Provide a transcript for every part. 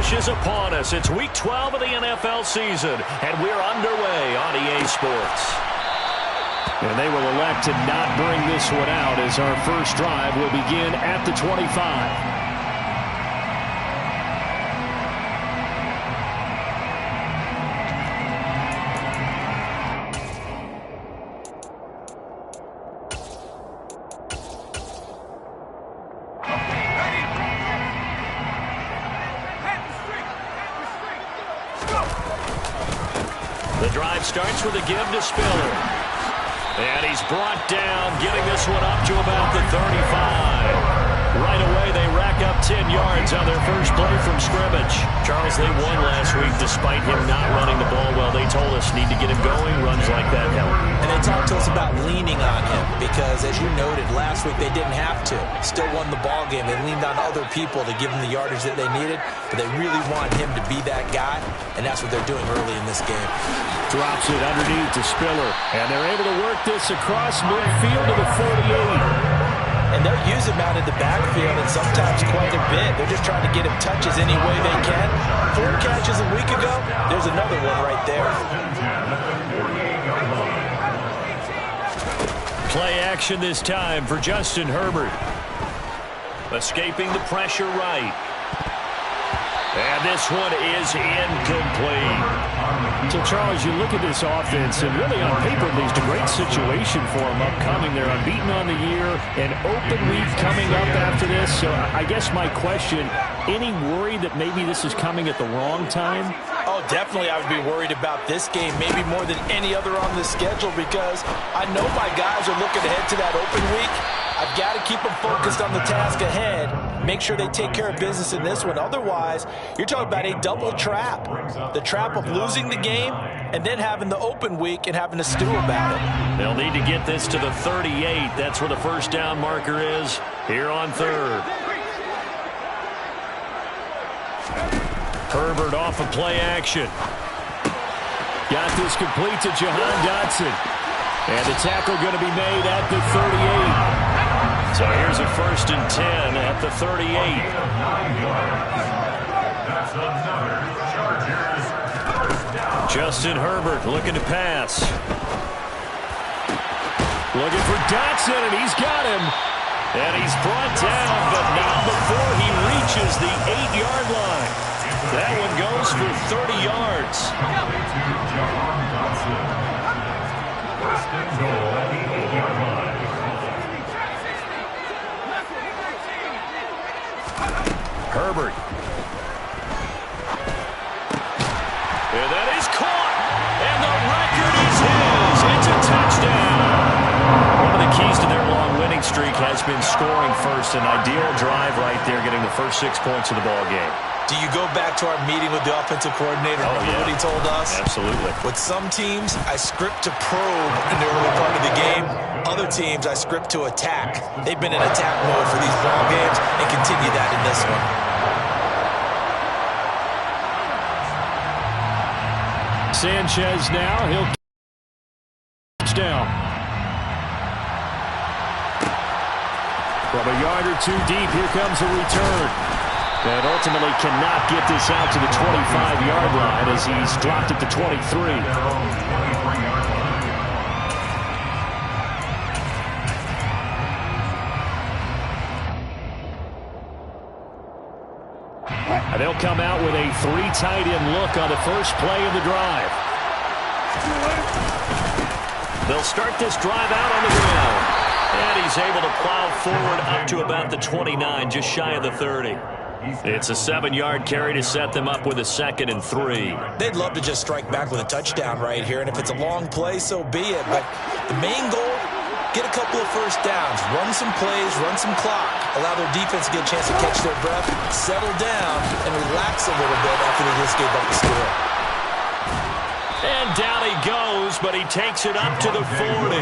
rush is upon us. It's Week 12 of the NFL season, and we're underway on EA Sports. And they will elect to not bring this one out as our first drive will begin at the 25. The drive starts with a give to Spiller. And he's brought down, getting this one up to about the 35. Right away, they rack up 10 yards on their first play from scrimmage. Charles, they won last week despite him not running the ball well. They told us need to get him going. Runs like that help. And they talked to us about leaning on him because, as you noted, last week they didn't have to. Still won the ball game. They leaned on other people to give them the yardage that they needed, but they really want him to be that guy, and that's what they're doing early in this game. Drops it underneath to Spiller, and they're able to work this across midfield to the 48. And they'll use him out in the backfield, and sometimes quite a bit. They're just trying to get him touches any way they can. 4 catches a week ago. There's another one right there. Play action this time for Justin Herbert. Escaping the pressure right. And this one is incomplete. So, Charles, you look at this offense, and really on paper, at least a great situation for them upcoming. They're unbeaten on the year, an open week coming up after this. So I guess my question, any worry that maybe this is coming at the wrong time? Oh, definitely I would be worried about this game, maybe more than any other on the schedule, because I know my guys are looking ahead to that open week. I've got to keep them focused on the task ahead, make sure they take care of business in this one. Otherwise, you're talking about a double trap. The trap of losing the game and then having the open week and having to stew about it. They'll need to get this to the 38. That's where the first down marker is here on third. Herbert off of play action. Got this complete to Jahan Dotson. And the tackle going to be made at the 38. So here's a 1st and 10 at the 38. Justin Herbert looking to pass. Looking for Dotson, and he's got him. And he's brought down, but not before he reaches the 8-yard line. That one goes for 30 yards. Herbert. And that is caught. And the record is his. It's a touchdown. One of the keys to their long winning streak has been scoring first. An ideal drive right there, getting the first 6 points of the ball game. Do you go back to our meeting with the offensive coordinator? Remember what he told us? Absolutely. With some teams, I script to probe in the early part of the game. Other teams, I script to attack. They've been in attack mode for these ball games and continue that in this one. Sanchez now. He'll touchdown. From a yard or two deep, here comes a return. And ultimately cannot get this out to the 25-yard line as he's dropped it to 23. And they'll come out with a 3 tight end look on the first play of the drive. They'll start this drive out on the ground. And he's able to plow forward up to about the 29, just shy of the 30. It's a 7-yard carry to set them up with a 2nd and 3. They'd love to just strike back with a touchdown right here, and if it's a long play, so be it. But the main goal, get a couple of first downs, run some plays, run some clock, allow their defense to get a chance to catch their breath, settle down, and relax a little bit after they just gave up the score. And down he goes, but he takes it up to the 40.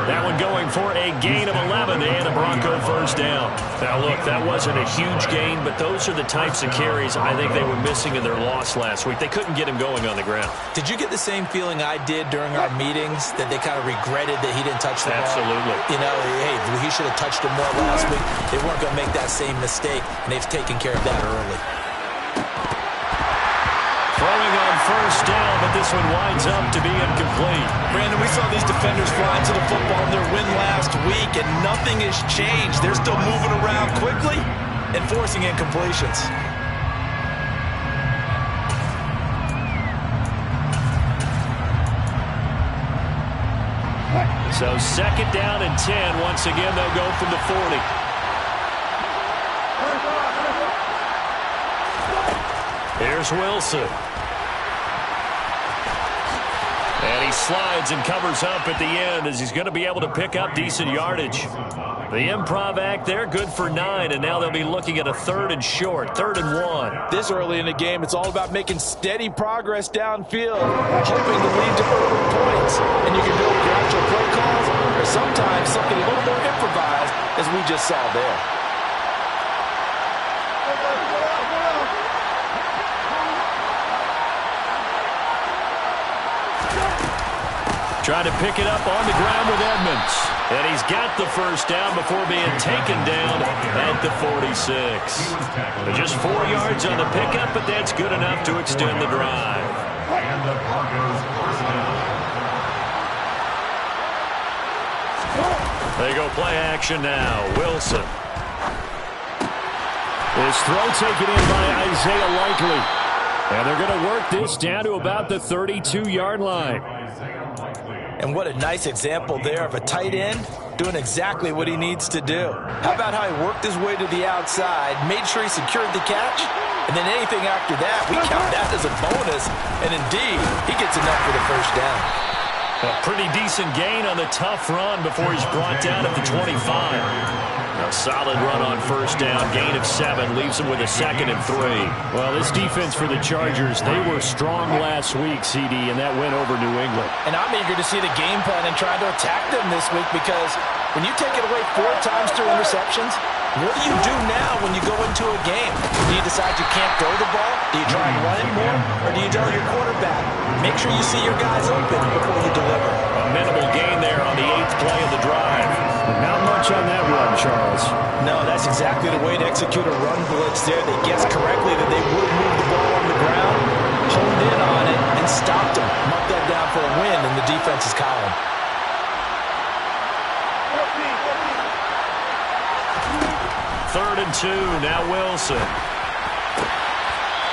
That one going for a gain of 11 and a Bronco first down. Now, look, that wasn't a huge gain, but those are the types of carries I think they were missing in their loss last week. They couldn't get him going on the ground. Did you get the same feeling I did during our meetings, that they kind of regretted that he didn't touch the ball? Absolutely. You know, hey, he should have touched it more last week. They weren't going to make that same mistake, and they've taken care of that early. first down, but this one winds up to be incomplete. Brandon, we saw these defenders flying to the football in their win last week, and nothing has changed. They're still moving around quickly and forcing incompletions. So second down and 10. Once again, they'll go from the 40. Here's Wilson. And he slides and covers up at the end as he's going to be able to pick up decent yardage. The improv act there, good for 9, and now they'll be looking at a 3rd and short, 3rd and 1. This early in the game, it's all about making steady progress downfield, hoping to lead to early points. And you can do it with your actual play calls or sometimes something a little more improvised, as we just saw there. Trying to pick it up on the ground with Edmonds. And he's got the first down before being taken down at the 46. Just 4 yards on the pickup, but that's good enough to extend the drive. They go play action now. Wilson. His throw taken in by Isaiah Likely. And they're going to work this down to about the 32-yard line. And what a nice example there of a tight end doing exactly what he needs to do. How about how he worked his way to the outside, made sure he secured the catch, and then anything after that, we count that as a bonus. And indeed, he gets enough for the first down. A pretty decent gain on the tough run before he's brought down at the 25. A solid run on first down, gain of 7, leaves him with a 2nd and 3. Well, this defense for the Chargers, they were strong last week, CD, and that went over New England. And I'm eager to see the game plan and trying to attack them this week, because when you take it away 4 times through interceptions, what do you do now when you go into a game? Do you decide you can't throw the ball? Do you try and run it more? Or do you tell your quarterback, make sure you see your guys open before you deliver? A minimal gain there on the 8th play of the drive. Not much on that run, Charles. No, that's exactly the way to execute a run blitz there. They guessed correctly that they would move the ball on the ground, honed in on it, and stopped them. Marked that down for a win in the defense's column. Third and 2, now Wilson.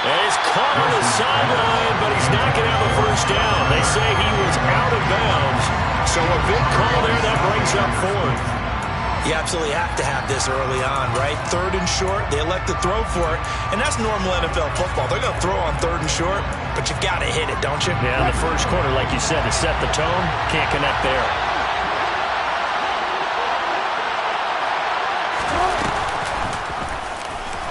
And he's caught on the sideline, but he's not going to have a first down. They say he was out of bounds, so a big call there that brings up 4th. You absolutely have to have this early on, right? 3rd and short, they elect to throw for it, and that's normal NFL football. They're going to throw on 3rd and short, but you've got to hit it, don't you? Yeah, in the first quarter, like you said, to set the tone, can't connect there.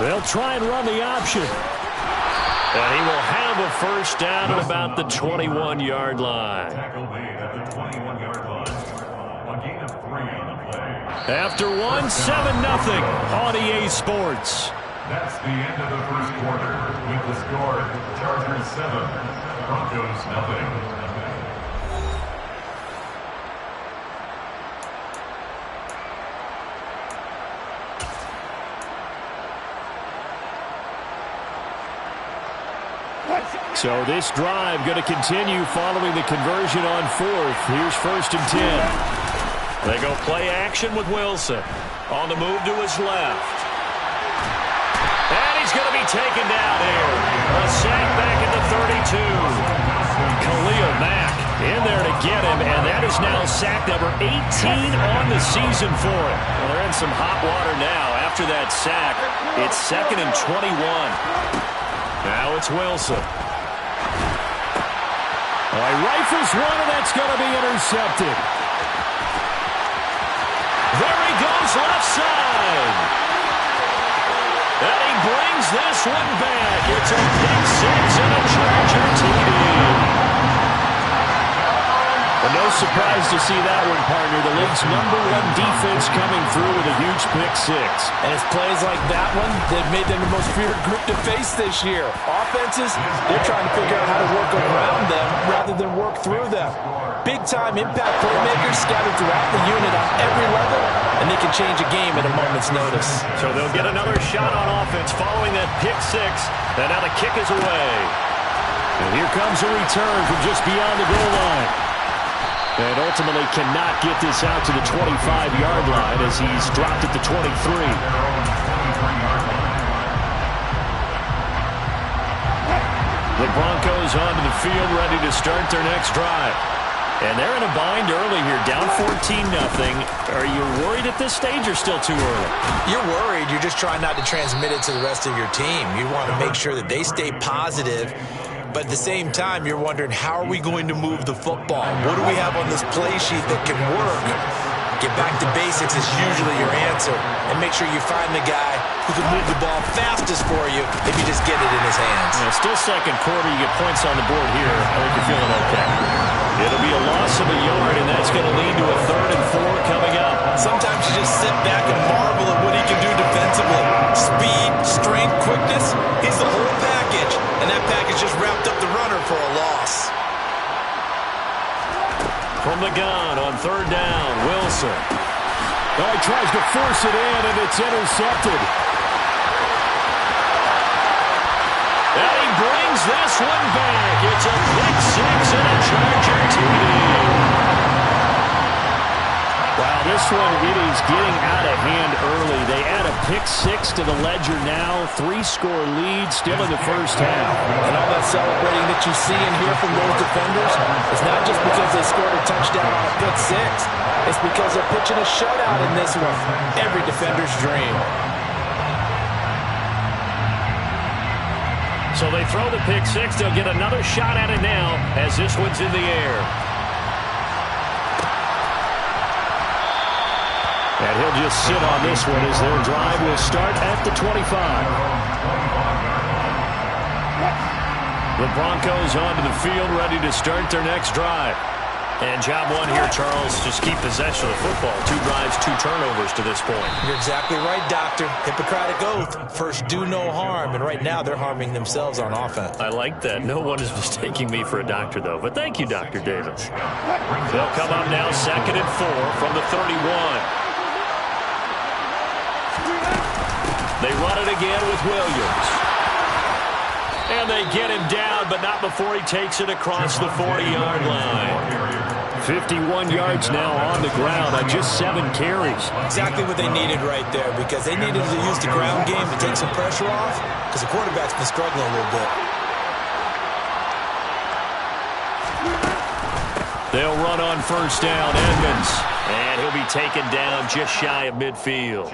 They'll try and run the option. And he will have a first down at about the 21-yard line. After 1, 7-0 on EA Sports. That's the end of the first quarter with the score Chargers 7, Broncos 0. So this drive going to continue following the conversion on 4th. Here's 1st and 10. They go play action with Wilson. On the move to his left. And he's going to be taken down here. A sack back at the 32. Khalil Mack in there to get him, and that is now sack number 18 on the season for him. Well, they're in some hot water now after that sack. It's 2nd and 21. Now it's Wilson. He rifles one, and that's going to be intercepted. There he goes, left side. And he brings this one back. It's a pick 6 and a Charger TD. But no surprise to see that one, partner. The league's #1 defense coming through with a huge pick 6. And it's plays like that one that made them the most feared group to face this year. Offenses, they're trying to figure out how to work around them rather than work through them. Big-time impact playmakers scattered throughout the unit on every level, and they can change a game at a moment's notice. So they'll get another shot on offense following that pick 6, and now the kick is away. And here comes a return from just beyond the goal line. And ultimately cannot get this out to the 25-yard line as he's dropped at the 23. The Broncos onto the field, ready to start their next drive. And they're in a bind early here, down 14-0. Are you worried at this stage or still too early? You're worried. You're just trying not to transmit it to the rest of your team. You want to make sure that they stay positive. But at the same time, you're wondering, how are we going to move the football? What do we have on this play sheet that can work? Get back to basics is usually your answer. And make sure you find the guy who can move the ball fastest for you if you just get it in his hands. Still second quarter, you get points on the board here. I think you're feeling okay. It'll be a loss of a yard, and that's going to lead to a 3rd and 4 coming up. Sometimes you just sit back and marvel at what he can do defensively. Speed, strength, quickness, he's the whole package. And that package just wrapped up the runner for a loss. From the gun on 3rd down, Wilson. Oh, he tries to force it in, and it's intercepted. And he brings this one back. It's a pick six and a Charger TD. Wow, this one, it is getting out of hand early. They add a pick six to the ledger now. 3-score lead still in the first half. And all that celebrating that you see and hear from those defenders is not just because they scored a touchdown on a pick six. It's because they're pitching a shutout in this one. Every defender's dream. So they throw the pick six. They'll get another shot at it now as this one's in the air. And he'll just sit on this one as their drive will start at the 25. The Broncos onto the field, ready to start their next drive. And job one here, Charles, just keep possession of the football. 2 drives, 2 turnovers to this point. You're exactly right, Doctor. Hippocratic oath. First, do no harm. And right now, they're harming themselves on offense. I like that. No one is mistaking me for a doctor, though. But thank you, Dr. Davis. They'll come up now 2nd and 4 from the 31. They run it again with Williams. And they get him down, but not before he takes it across the 40-yard line. 51 yards now on the ground on just 7 carries. Exactly what they needed right there, because they needed to use the ground game to take some pressure off, because the quarterback's been struggling a little bit. They'll run on 1st down, Edmonds. And he'll be taken down just shy of midfield.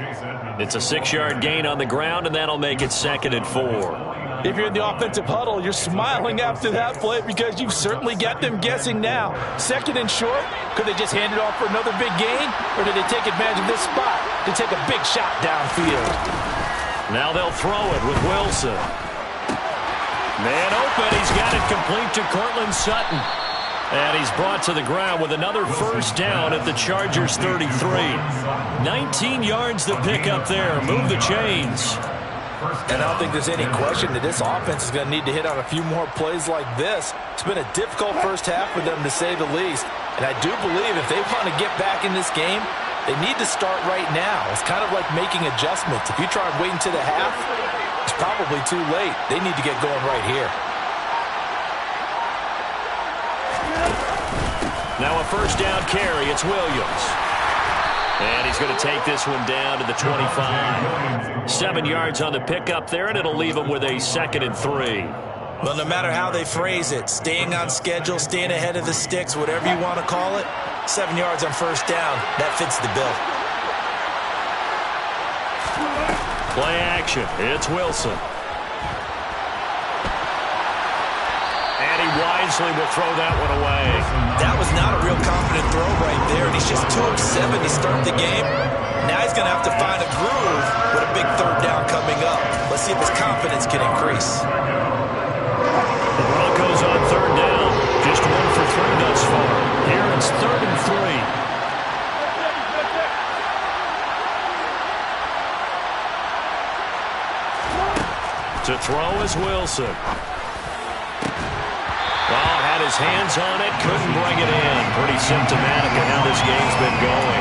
It's a 6-yard gain on the ground, and that'll make it 2nd and 4. If you're in the offensive huddle, you're smiling after that play because you've certainly got them guessing now. 2nd and short, could they just hand it off for another big gain? Or did they take advantage of this spot to take a big shot downfield? Now they'll throw it with Wilson. Man open, he's got it complete to Cortland Sutton. And he's brought to the ground with another 1st down at the Chargers 33. 19 yards to pick up there. Move the chains. And I don't think there's any question that this offense is going to need to hit on a few more plays like this. It's been a difficult first half for them, to say the least. And I do believe if they want to get back in this game, they need to start right now. It's kind of like making adjustments. If you try and wait until the half, it's probably too late. They need to get going right here. Now a 1st down carry. It's Williams. And he's going to take this one down to the 25. 7 yards on the pickup there, and it'll leave him with a 2nd and 3. Well, no matter how they phrase it, staying on schedule, staying ahead of the sticks, whatever you want to call it, 7 yards on 1st down, that fits the bill. Play action. It's Wilson. And he wisely will throw that one away. That was not a real confident throw right there, and he's just 2 of 7 to start the game. Now he's going to have to find a groove with a big 3rd down coming up. Let's see if his confidence can increase. The Broncos on 3rd down. Just 1 for 3 thus far. Here it's 3rd and 3. To throw is Wilson. Well, had his hands on it, couldn't bring it in. Pretty symptomatic of how this game's been going.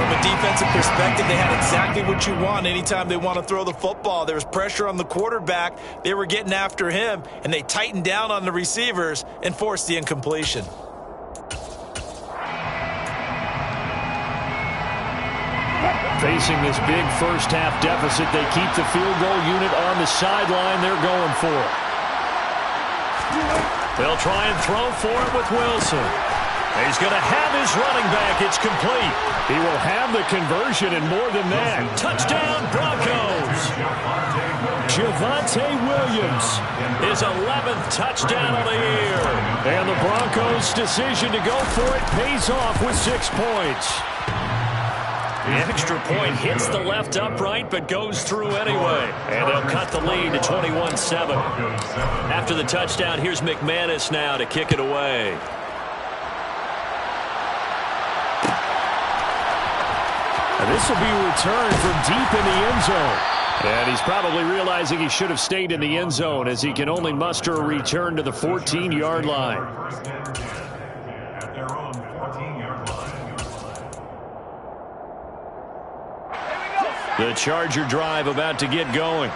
From a defensive perspective, they had exactly what you want anytime they want to throw the football. There was pressure on the quarterback. They were getting after him, and they tightened down on the receivers and forced the incompletion. Facing this big first-half deficit, they keep the field goal unit on the sideline. They're going for it. They'll try and throw for it with Wilson. He's going to have his running back. It's complete. He will have the conversion and more than that. Touchdown, Broncos. Javonte Williams. His 11th touchdown of the year. And the Broncos' decision to go for it pays off with 6 points. The extra point hits the left upright but goes through anyway. And they'll cut the lead to 21-7. After the touchdown, here's McManus now to kick it away. And this will be a return from deep in the end zone. And he's probably realizing he should have stayed in the end zone as he can only muster a return to the 14-yard line. At their own 14-yard line. The Charger drive about to get going.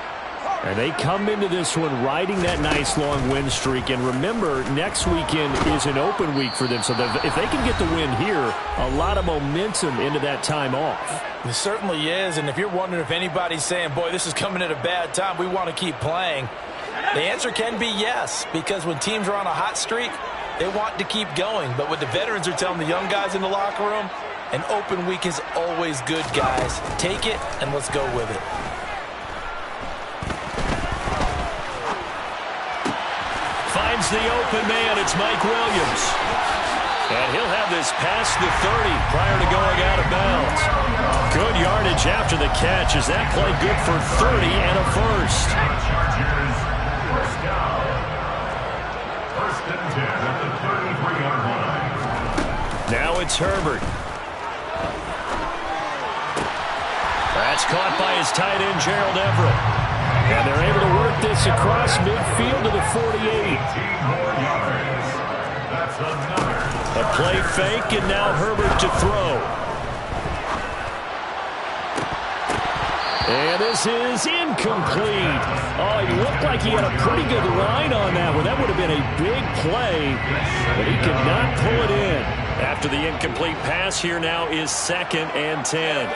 And they come into this one riding that nice long win streak. And remember, next weekend is an open week for them. So if they can get the win here, a lot of momentum into that time off. It certainly is. And if you're wondering if anybody's saying, boy, this is coming at a bad time, we want to keep playing, the answer can be yes. Because when teams are on a hot streak, they want to keep going. But what the veterans are telling the young guys in the locker room, an open week is always good, guys. Take it and let's go with it. Finds the open man. It's Mike Williams. And he'll have this past the 30 prior to going out of bounds. Good yardage after the catch as that play good for 30 and a first. Chargers, first down. First and 10 at the 33-yard line. Now it's Herbert. That's caught by his tight end, Gerald Everett. And they're able to work this across midfield to the 48. 18 more yards. That's another. A play fake, and now Herbert to throw. And this is incomplete. Oh, he looked like he had a pretty good line on that one. That would have been a big play, but he could not pull it in. After the incomplete pass, here now is 2nd and 10.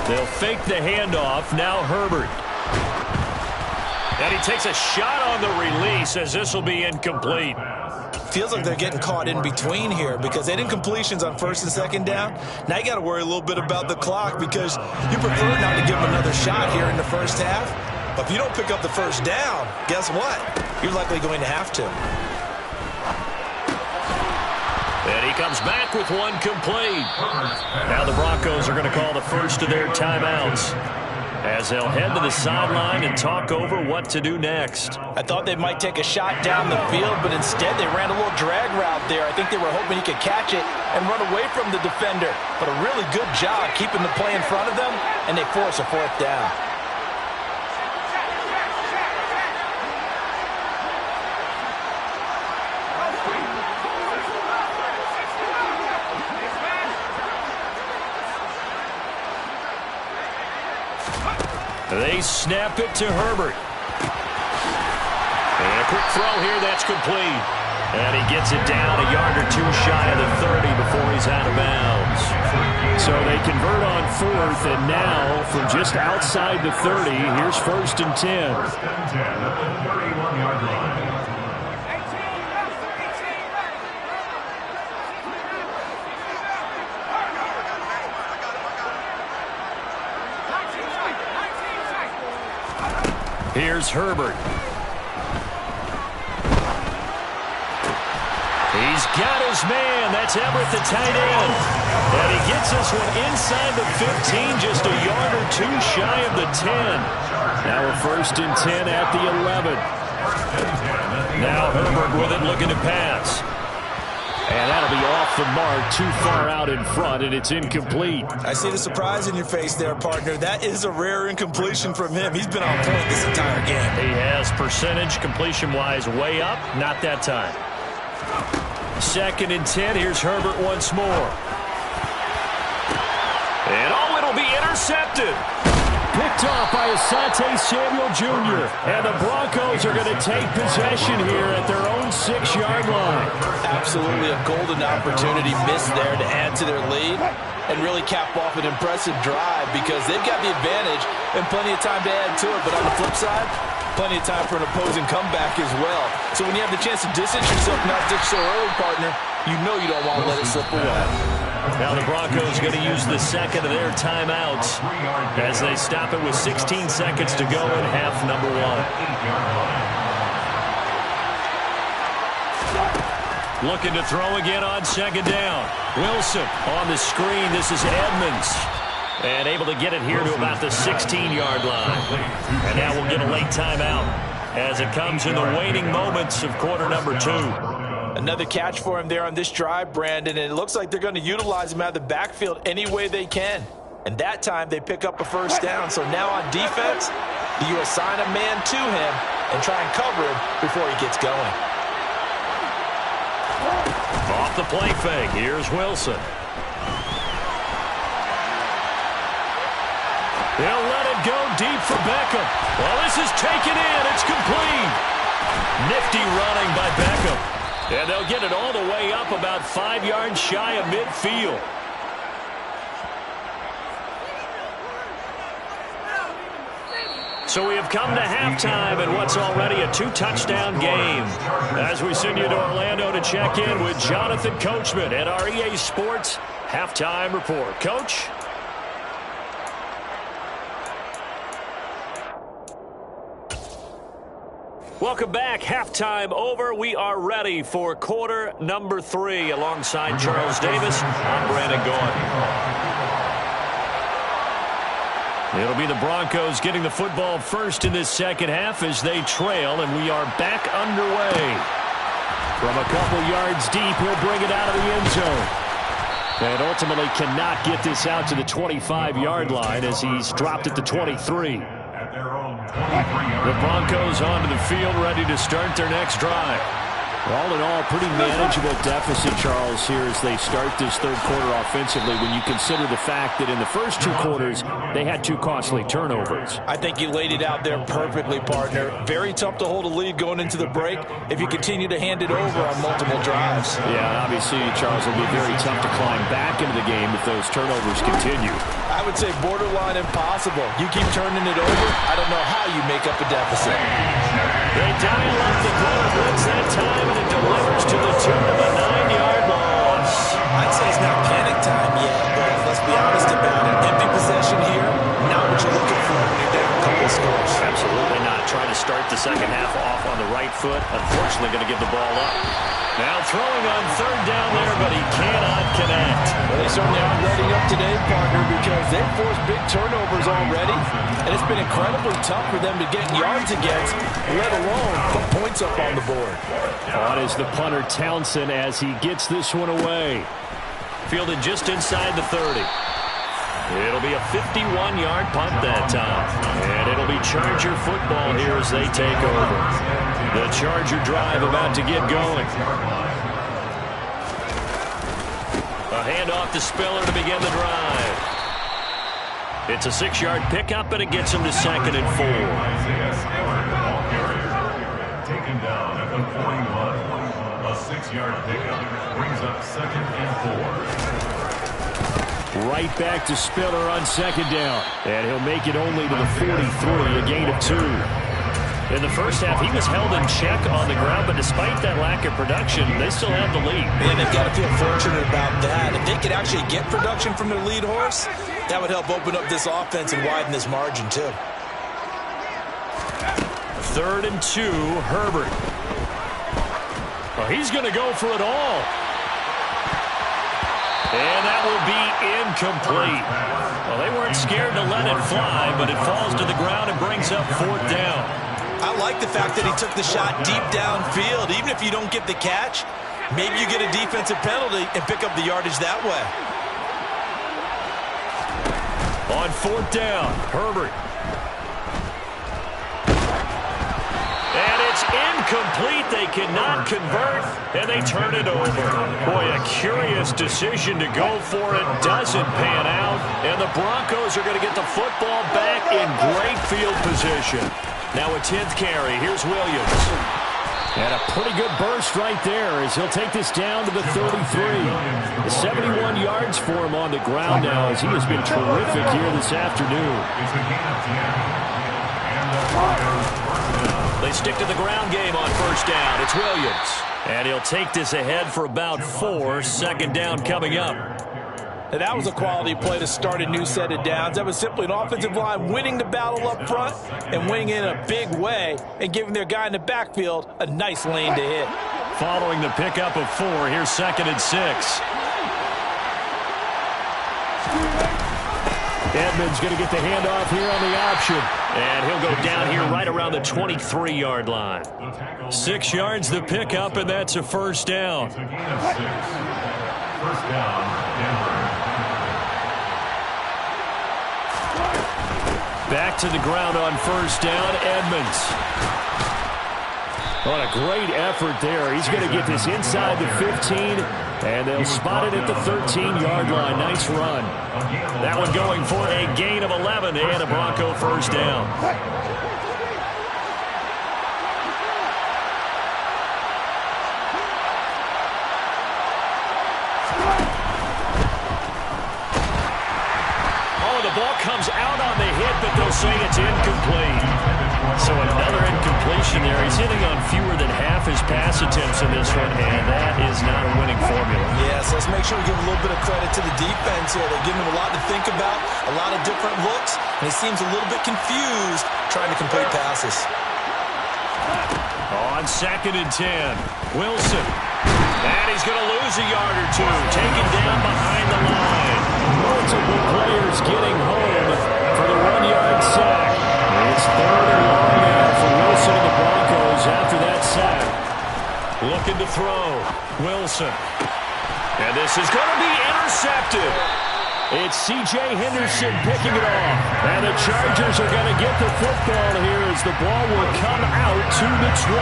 They'll fake the handoff. Now Herbert. And he takes a shot on the release as this will be incomplete. Feels like they're getting caught in between here because they did incompletions on 1st and 2nd down. Now you got to worry a little bit about the clock because you prefer not to give them another shot here in the first half. But if you don't pick up the first down, guess what? You're likely going to have to. And he comes back with one complete. Now the Broncos are going to call the first of their timeouts as they'll head to the sideline and talk over what to do next. I thought they might take a shot down the field, but instead they ran a little drag route there. I think they were hoping he could catch it and run away from the defender. But a really good job keeping the play in front of them, and they force a 4th down. They snap it to Herbert. And a quick throw here, that's complete. And he gets it down a yard or 2 shy of the 30 before he's out of bounds. So they convert on 4th, and now from just outside the 30, here's 1st and 10. 1st and 10 at the 31-yard line. Here's Herbert. He's got his man. That's Everett, the tight end. And he gets this one inside the 15, just a yard or 2 shy of the 10. Now a 1st and 10 at the 11. Now Herbert with it, looking to pass. And that'll be off the mark, too far out in front, and it's incomplete. I see the surprise in your face there, partner. That is a rare incompletion from him. He's been on point this entire game. He has percentage completion-wise way up, not that time. 2nd and 10. Here's Herbert once more. And it'll be intercepted. Picked off by Asante Samuel Jr. And the Broncos are going to take possession here at their own 6-yard line. Absolutely a golden opportunity missed there to add to their lead and really cap off an impressive drive because they've got the advantage and plenty of time to add to it. But on the flip side, plenty of time for an opposing comeback as well. So when you have the chance to distance yourself, not ditch so early, partner, you know you don't want to let it slip away. Now the Broncos going to use the second of their timeouts as they stop it with 16 seconds to go in half number 1. Looking to throw again on 2nd down. Wilson on the screen. This is Edmonds. And able to get it here to about the 16-yard line. And now we'll get a late timeout as it comes in the waning moments of quarter number 2. Another catch for him there on this drive, Brandon, and it looks like they're going to utilize him out of the backfield any way they can. And that time they pick up a first down. So now on defense, do you assign a man to him and try and cover him before he gets going? Off the play fake, here's Wilson. They'll let it go deep for Beckham. Well, this is taken in. It's complete. Nifty running by Beckham. And they'll get it all the way up about 5 yards shy of midfield. So we have come to halftime in what's already a 2-touchdown game. As we send you to Orlando to check in with Jonathan Coachman at our EA Sports Halftime Report. Coach? Welcome back. Halftime over. We are ready for quarter number 3. Alongside Charles Davis, I'm Brandon Gaudin. It'll be the Broncos getting the football first in this second half as they trail, and we are back underway. From a couple yards deep, he'll bring it out of the end zone. And ultimately cannot get this out to the 25-yard line as he's dropped at the 23. The Broncos onto the field, ready to start their next drive. All in all, pretty manageable deficit, Charles, here as they start this third quarter offensively when you consider the fact that in the first 2 quarters, they had 2 costly turnovers. I think you laid it out there perfectly, partner. Very tough to hold a lead going into the break if you continue to hand it over on multiple drives. Yeah, and obviously, Charles, it'll be very tough to climb back into the game if those turnovers continue. I would say borderline impossible. You keep turning it over, I don't know how you make up a deficit. They dial up the corner blitz that time, and it delivers to the tune of a 9-yard loss. I'd say it's not panic time yet, but let's be honest about it. Empty possession here, not what you're looking for when you're down a couple of scores. Absolutely not. Trying to start the second half off on the right foot. Unfortunately, going to give the ball up. Now throwing on 3rd down there, but he cannot connect. Well, they certainly aren't ready up today, partner, because they've forced big turnovers already, and it's been incredibly tough for them to get yards against, let alone put points up on the board. On is the punter Townsend as he gets this one away. Fielded just inside the 30. It'll be a 51-yard punt that time. And it'll be Charger football here as they take over. The Charger drive about to get going. A handoff to Spiller to begin the drive. It's a 6-yard pickup, and it gets him to 2nd and 4. Taken down at the 41. A 6-yard pickup brings up 2nd and 4. Right back to Spiller on 2nd down. And he'll make it only to the 43, a gain of 2. In the first half, he was held in check on the ground, but despite that lack of production, they still have the lead. And they've got to feel fortunate about that. If they could actually get production from their lead horse, that would help open up this offense and widen this margin, too. 3rd and 2, Herbert. Well, he's going to go for it all. And that will be incomplete. Well, they weren't scared to let it fly, but it falls to the ground and brings up 4th down. I like the fact that he took the shot deep downfield. Even if you don't get the catch, maybe you get a defensive penalty and pick up the yardage that way. On 4th down, Herbert. And it's incomplete. incomplete. They cannot convert, and they turn it over. Boy, a curious decision to go for it. Doesn't pan out, and the Broncos are going to get the football back in great field position. Now a 10th carry. Here's Williams. And a pretty good burst right there as he'll take this down to the 33. 71 yards for him on the ground now as he has been terrific here this afternoon. They stick to the ground game on first down. It's Williams. And he'll take this ahead for about 4. Second down coming up. And that was a quality play to start a new set of downs. That was simply an offensive line winning the battle up front and winning it in a big way and giving their guy in the backfield a nice lane to hit. Following the pickup of 4, here's 2nd and 6. Edmonds going to get the handoff here on the option. And he'll go down here right around the 23-yard line. 6 yards the pickup, and that's a first down. It's a gain of 6. First down, Denver. Back to the ground on first down, Edmonds. What a great effort there. He's going to get this inside the 15, and they'll spot it at the 13-yard line. Nice run. That one going for a gain of 11 and a Bronco first down. Ball comes out on the hit, but they'll say it's incomplete. So another incompletion there. He's hitting on fewer than half his pass attempts in this one, and that is not a winning formula. Yes, let's make sure we give a little bit of credit to the defense here. They're giving him a lot to think about, a lot of different looks, and he seems a little bit confused trying to complete passes. On 2nd and 10, Wilson. And he's going to lose a yard or two, taken down behind the line. Multiple players getting home for the 1-yard sack. It's 3rd and long now for Wilson and the Broncos after that sack. Looking to throw. Wilson. And this is going to be intercepted. It's C.J. Henderson picking it off. And the Chargers are going to get the football here as the ball will come out to the 20.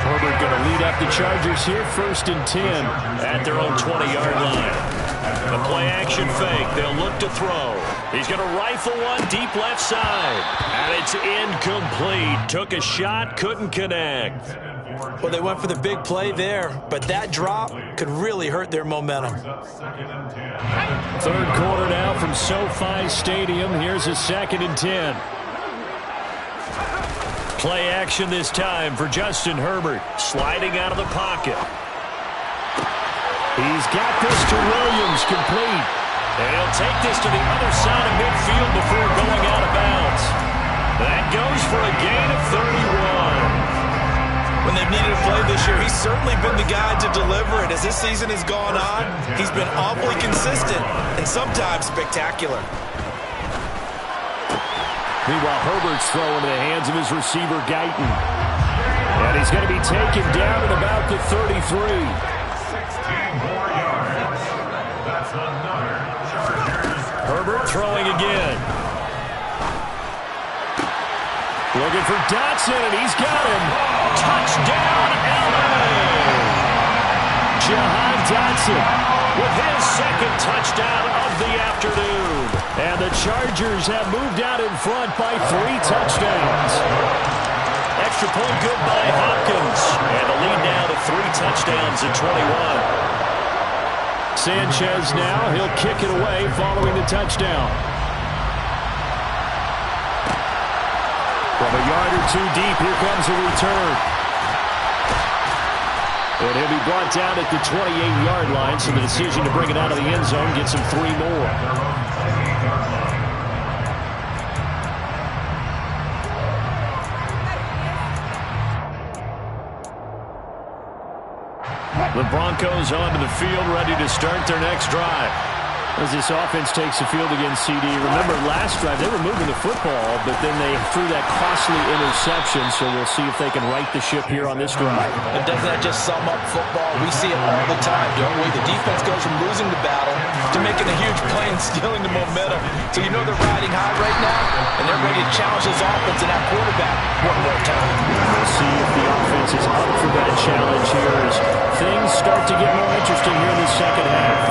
Herbert going to lead up the Chargers here, 1st and 10. At their own 20-yard line. The play-action fake. They'll look to throw. He's going to rifle one deep left side. And it's incomplete. Took a shot, couldn't connect. Well, they went for the big play there, but that drop could really hurt their momentum. 3rd quarter now from SoFi Stadium. Here's a 2nd and 10. Play action this time for Justin Herbert. Sliding out of the pocket. He's got this to Williams, complete. And he'll take this to the other side of midfield before going out of bounds. That goes for a gain of 31. When they've needed a play this year, he's certainly been the guy to deliver it. As this season has gone on, he's been awfully consistent and sometimes spectacular. Meanwhile, Herbert's throw into the hands of his receiver, Guyton. And he's going to be taken down at about the 33. 16 more yards. That's another Chargers. Herbert throwing again. Looking for Dotson, and he's got him. Touchdown, LA! Jahan Dotson with his 2nd touchdown of the afternoon. And the Chargers have moved out in front by 3 touchdowns. Extra point good by Hopkins. And the lead now to 3 touchdowns at 21. Sanchez now, he'll kick it away following the touchdown. From a yard or 2 deep, here comes a return. And he'll be brought down at the 28-yard line, so the decision to bring it out of the end zone gets him 3 more. The Broncos onto the field, ready to start their next drive. As this offense takes the field against CD, remember last drive they were moving the football, but then they threw that costly interception, so we'll see if they can right the ship here on this drive. And doesn't that just sum up football? We see it all the time, don't we? The defense goes from losing the battle to making a huge play and stealing the momentum. So you know they're riding high right now, and they're ready to challenge this offense and that quarterback one more time. We'll see if the offense is up challenge here as things start to get more interesting here in the second half.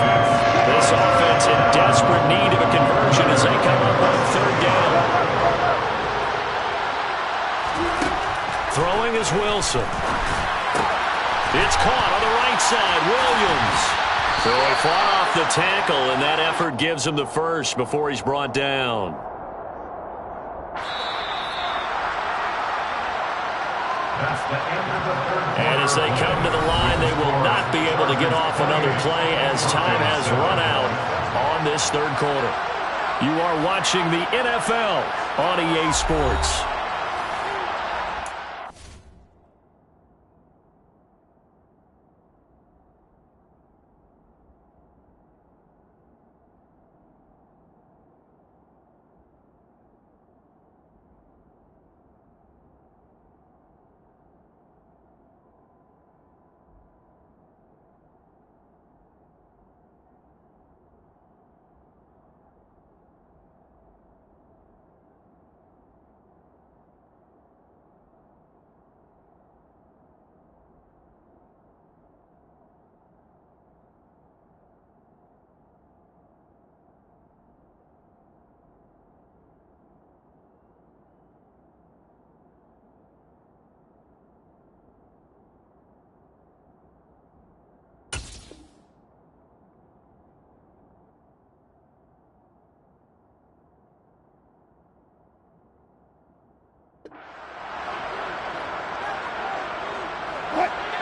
This offense in desperate need of a conversion as they come up on third down. Throwing is Wilson. It's caught on the right side. Williams. So he fought off the tackle, and that effort gives him the first before he's brought down. And as they come to the line, they will not be able to get off another play as time has run out on this third quarter. You are watching the NFL on EA Sports.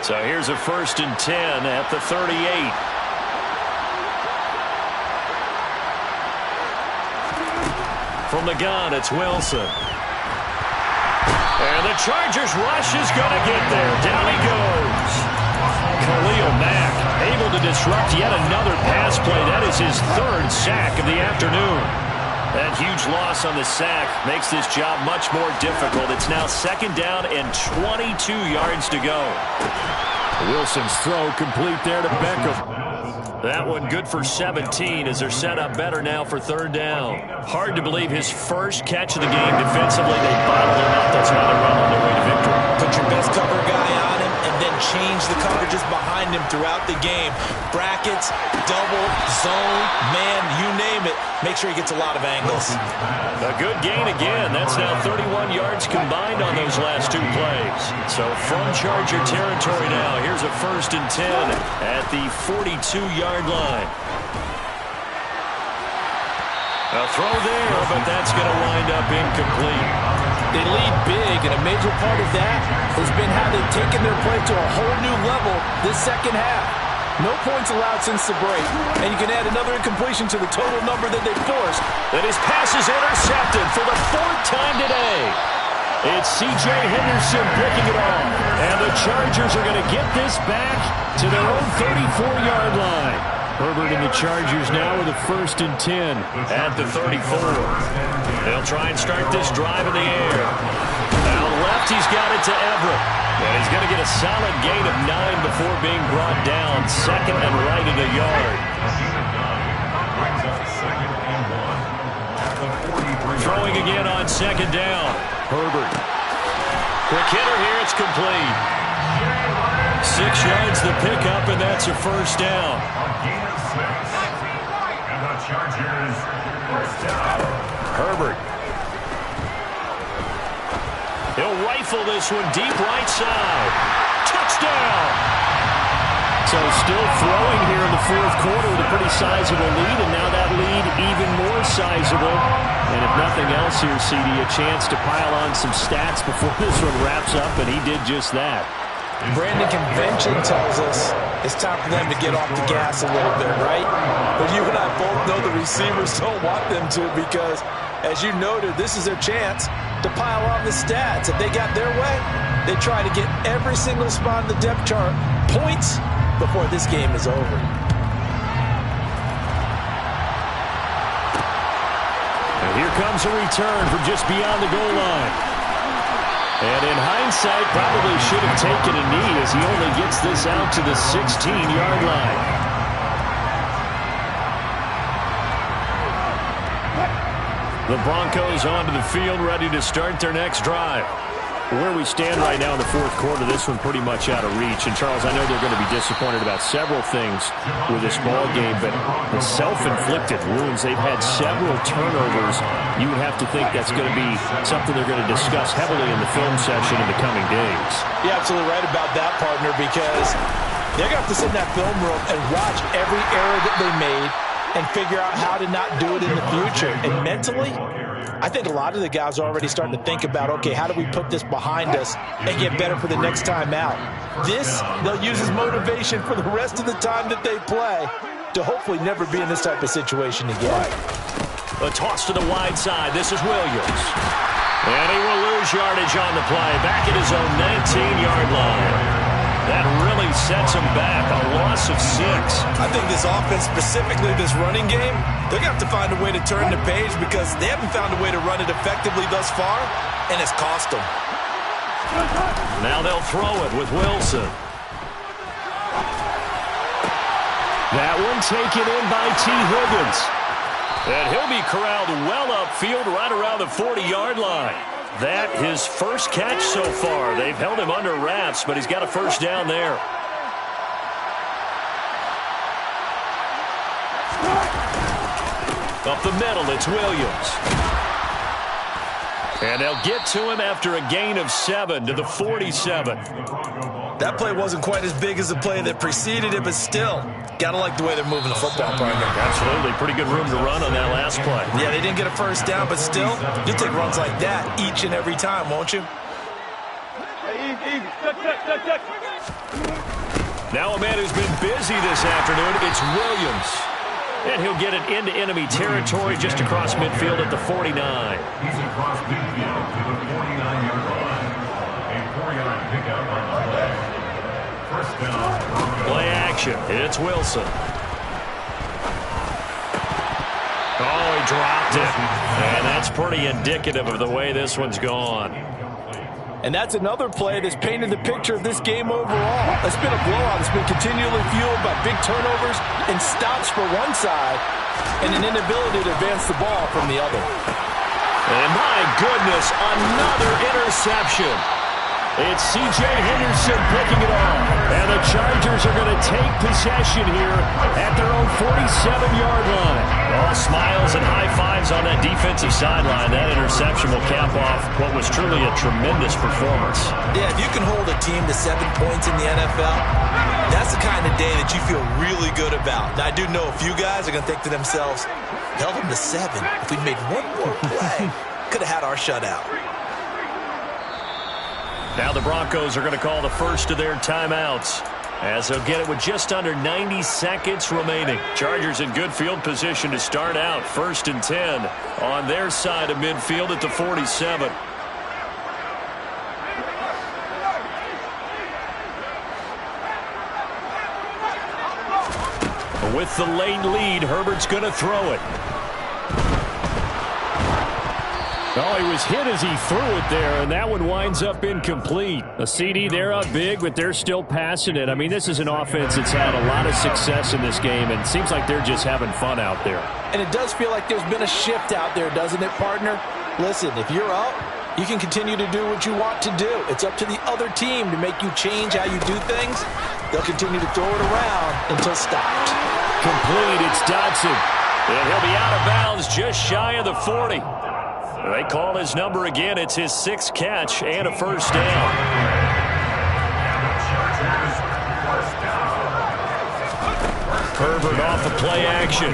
So here's a 1st and 10 at the 38. From the gun, it's Wilson. And the Chargers rush is going to get there. Down he goes. Khalil Mack able to disrupt yet another pass play. That is his 3rd sack of the afternoon. That huge loss on the sack makes this job much more difficult. It's now 2nd down and 22 yards to go. Wilson's throw complete there to Beckham. That one good for 17 as they're set up better now for 3rd down. Hard to believe his first catch of the game defensively. They bottled him up. That's why they're well on their way to victory. Put your best cover guy on him and then change the coverages behind him throughout the game. Brackets, double, zone, man, you name it. Make sure he gets a lot of angles. A good gain again. That's now 31 yards combined on those last 2 plays. So from Charger territory now, here's a 1st and 10 at the 42-yard line. A throw there, but that's going to wind up incomplete. They lead big, and a major part of that has been how they've taken their play to a whole new level this second half. No points allowed since the break, and you can add another incompletion to the total number that they forced. And his pass is intercepted for the 4th time today. It's C.J. Henderson picking it off, and the Chargers are going to get this back to their own 34-yard line. Herbert and the Chargers now with a 1st and 10 at the 34. They'll try and start this drive in the air. Now left, he's got it to Everett. And he's going to get a solid gain of 9 before being brought down. 2nd and right at a yard. Throwing again on 2nd down. Herbert. Quick hitter here, it's complete. 6 yards the pickup, and that's a 1st down. And the Chargers 1st down. Herbert. He'll rifle this one deep right side. Touchdown! So still throwing here in the 4th quarter with a pretty sizable lead, and now that lead even more sizable. And if nothing else here, CD, a chance to pile on some stats before this one wraps up, and he did just that. Brandon, convention tells us it's time for them to get off the gas a little bit, right? But you and I both know the receivers don't want them to because, as you noted, this is their chance to pile on the stats. If they got their way, they try to get every single spot in the depth chart points before this game is over. And here comes a return from just beyond the goal line. And in hindsight, probably should have taken a knee as he only gets this out to the 16-yard line. The Broncos onto the field, ready to start their next drive. Where we stand right now in the fourth quarter, this one pretty much out of reach. And, Charles, I know they're going to be disappointed about several things with this ball game, but the self-inflicted wounds, they've had several turnovers. You would have to think that's going to be something they're going to discuss heavily in the film session in the coming days. You're absolutely right about that, partner, because they're going to have to sit in that film room and watch every error that they made and figure out how to not do it in the future. And mentally, I think a lot of the guys are already starting to think about, okay, how do we put this behind us and get better for the next time out? This, they'll use as motivation for the rest of the time that they play to hopefully never be in this type of situation again. A toss to the wide side. This is Williams. And he will lose yardage on the play. Back at his own 19-yard line. That really sets him back, a loss of 6. I think this offense, specifically this running game, they're going to have to find a way to turn the page because they haven't found a way to run it effectively thus far, and it's cost them. Now they'll throw it with Wilson. That one taken in by T. Higgins. And he'll be corralled well upfield right around the 40-yard line. That his first catch so far. They've held him under wraps, but he's got a first down there. Up the middle, it's Williams. And they'll get to him after a gain of 7 to the 47. That play wasn't quite as big as the play that preceded it, but still, gotta like the way they're moving the football, partner. Absolutely. Pretty good room to run on that last play. Yeah, they didn't get a first down, but still, you'll take runs like that each and every time, won't you? Now a man who's been busy this afternoon, it's Williams. And he'll get it into enemy territory just across midfield at the 49. He's across midfield to the 49-yard line. A 4-yard pickup on the play. First down. Play action. It's Wilson. Oh, he dropped it. And that's pretty indicative of the way this one's gone. And that's another play that's painted the picture of this game overall. It's been a blowout. It's been continually fueled by big turnovers and stops for one side and an inability to advance the ball from the other. And my goodness, another interception. It's C.J. Henderson picking it off. And the Chargers are going to take possession here at their own 47-yard line. All smiles and high fives on that defensive sideline. That interception will cap off what was truly a tremendous performance. Yeah, if you can hold a team to 7 points in the NFL, that's the kind of day that you feel really good about. Now, I do know a few guys are going to think to themselves, held them to 7. If we'd made one more play, could have had our shutout. Now the Broncos are going to call the first of their timeouts as they'll get it with just under 90 seconds remaining. Chargers in good field position to start out. 1st and 10 on their side of midfield at the 47. With the late lead, Herbert's going to throw it. Oh, he was hit as he threw it there, and that one winds up incomplete. A CD, they're up big, but they're still passing it. I mean, this is an offense that's had a lot of success in this game, and it seems like they're just having fun out there. And it does feel like there's been a shift out there, doesn't it, partner? Listen, if you're up, you can continue to do what you want to do. It's up to the other team to make you change how you do things. They'll continue to throw it around until stopped. Complete, it's Dodson. And he'll be out of bounds just shy of the 40. They call his number again. It's his 6th catch and a first down. Herbert off the play action.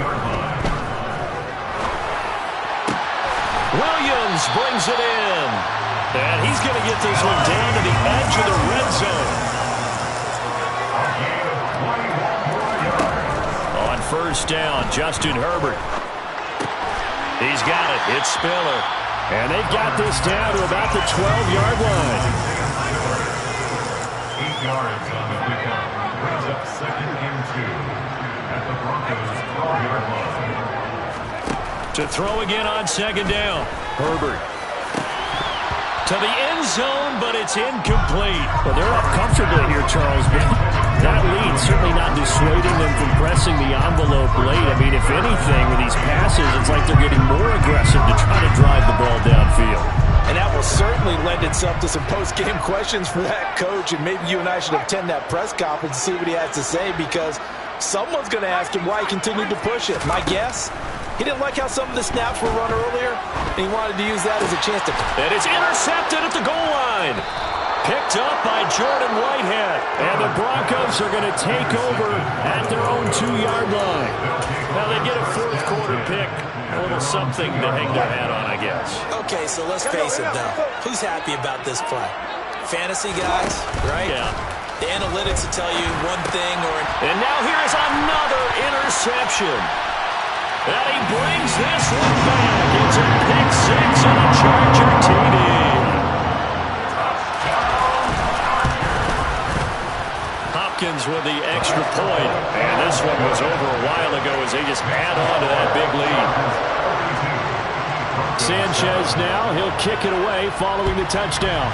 Williams brings it in. And he's going to get this one down to the edge of the red zone. On first down, Justin Herbert. He's got it. It's Spiller. And they've got this down to about the 12-yard line. 8 yards on the pickup. Brings up 2nd and 2 at the Broncos' 12-yard line. To throw again on 2nd down. Herbert. To the end zone, but it's incomplete. Well, they're up comfortably here, Charles, but that lead certainly not dissuading them from pressing the envelope late. I mean, if anything, with these passes, it's like they're getting more aggressive to try to drive the ball downfield. And that will certainly certainly lend itself to some post-game questions for that coach, and maybe you and I should attend that press conference and see what he has to say, because someone's going to ask him why he continued to push it. My guess, he didn't like how some of the snaps were run earlier, and he wanted to use that as a chance to... And it's intercepted at the goal line. Picked up by Jordan Whitehead. And the Broncos are going to take over at their own 2-yard line. Now they get a fourth quarter pick. A little something to hang their hat on, I guess. Okay, so let's face it, though. Who's happy about this play? Fantasy guys, right? Yeah. The analytics will tell you one thing or... And now here is another interception. And he brings this one back. It's a pick six and a Charger TD. Hopkins with the extra point. And this one was over a while ago as they just add on to that big lead. Sanchez now, he'll kick it away following the touchdown.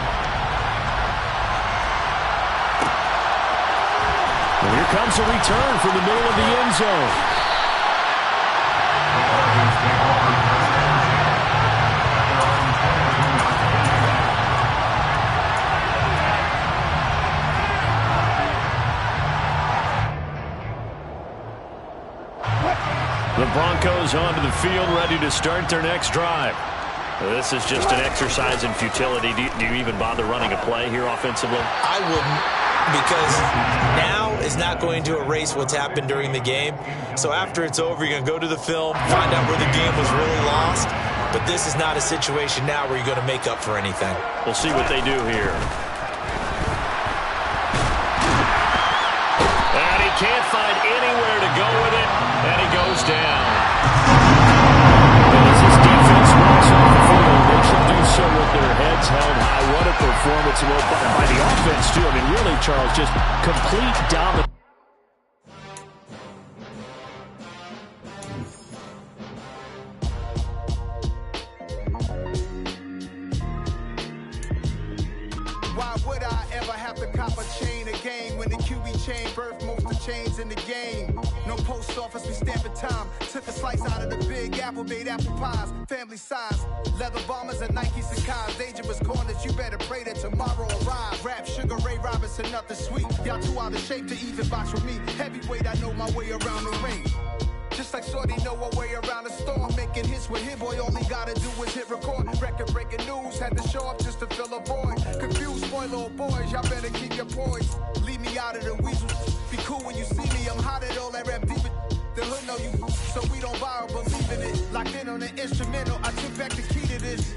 And here comes a return from the middle of the end zone. The Broncos onto the field, ready to start their next drive. This is just an exercise in futility. Do you even bother running a play here offensively? I wouldn't, because now is not going to erase what's happened during the game. So after it's over, you're going to go to the film, find out where the game was really lost. But this is not a situation now where you're going to make up for anything. We'll see what they do here. And he can't find anywhere to go with it, and he goes down. As this defense walks off the field, they should do so with their heads held high. What a performance by the offense, too. I mean, really, Charles, just complete dominance. Why would I ever have to cop a chain again when the QB chain birthed most of the chains in the game? No post office, we stamping time. Took a slice out of the big apple, made apple pies, family size. Leather bombers and Nike Sacai's. Dangerous corners, you better pray that tomorrow arrives. Rap, Sugar Ray Robinson, nothing sweet. Y'all too out of shape to even box with me. Heavyweight, I know my way around the ring. Just like Shorty know her way around the storm. Making hits with Hit Boy, all he gotta do is hit record. Record breaking news, had to show up just to fill a void. Confused boy, little boys, y'all better keep your poise. Leave me out of the weasel. Be cool when you see me, I'm hot at all that rap deep. The hood know you, so we don't borrow, believe in it. Locked in on the instrumental, I took back the key to this.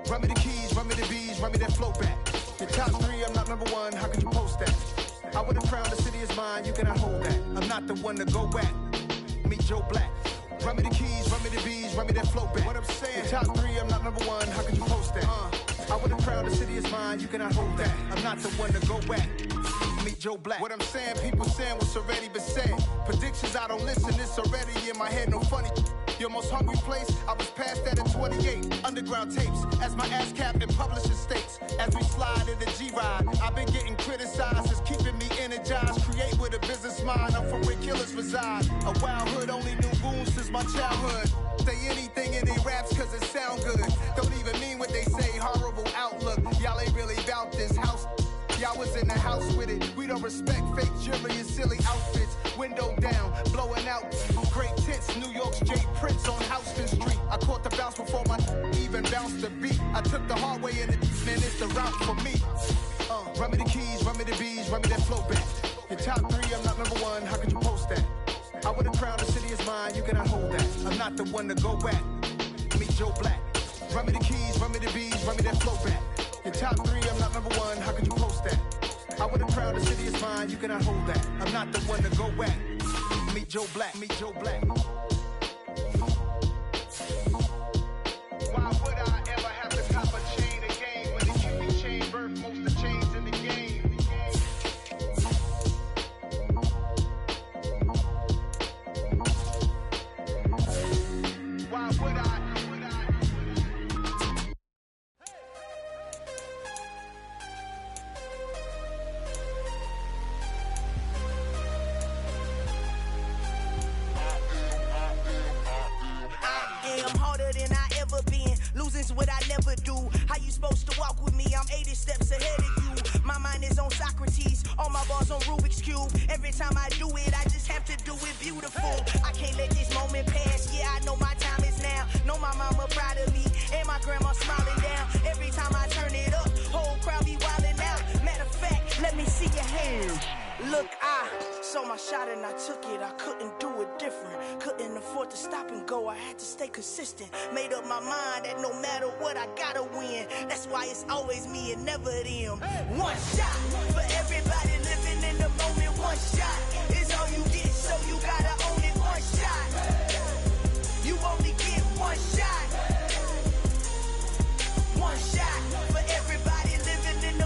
Run me the keys, run me the bees, run me that flow back. The top three, I'm not number one, how could you post that? I would have crowned the city is mine, you cannot hold that. I'm not the one to go back. Meet Joe Black. Run me the keys, run me the bees, run me that flow back. What I'm saying, the top three, I'm not number one, how could you post that? I would have crowned the city is mine, you cannot hold that. I'm not the one to go back. Meet Joe Black. What I'm saying, people saying what's already been said. Predictions, I don't listen, it's already in my head, no funny. Your most hungry place, I was past that at 28. Underground tapes, as my ass cap in publishing states. As we slide in the G-Ride, I've been getting criticized, it's keeping me energized. Create with a business mind, I'm from where killers reside. A wild hood, only knew goons since my childhood. Say anything in they raps cause it sound good. Don't even mean what they say, horrible outlook. Y'all ain't really about this house. Y'all was in the house with it. We don't respect fake jewelry and silly outfits. Window down, blowing out. Great tits, New York's J. Prince on Houston Street. I caught the bounce before my even bounced the beat. I took the hard way in it, man, it's the route for me. Run me the keys, run me the bees, run me that flow back. Your top three, I'm not number one, how could you post that? I would have crowned the city is mine, you cannot hold that. I'm not the one to go back. Meet Joe Black. Run me the keys, run me the bees, run me that flow back. Your top three, I'm not number one, how could you post that? I would have crowned the city is mine, you cannot hold that. I'm not the one to go back. Meet Joe Black, meet Joe Black. Why would I ever have to cop a chain again when the QB chain birthed most of the chains in the game? Why would I? ever do. How you supposed to walk with me? I'm 80 steps ahead of you. My mind is on Socrates, all my bars on Rubik's Cube. Every time I do it, I just have to do it beautiful. I can't let this moment pass, yeah, I know my time is now. Know my mama proud of me, and my grandma smiling down. Every time I turn it up, whole crowd be wildin' out. Matter of fact, let me see your hands. Look, I saw my shot and I took it. I couldn't do it different. Couldn't afford to stop and go. I had to stay consistent. Made up my mind that no matter what, I gotta win. That's why it's always me and never them. One shot for everybody living in the moment. One shot is all you get, so you gotta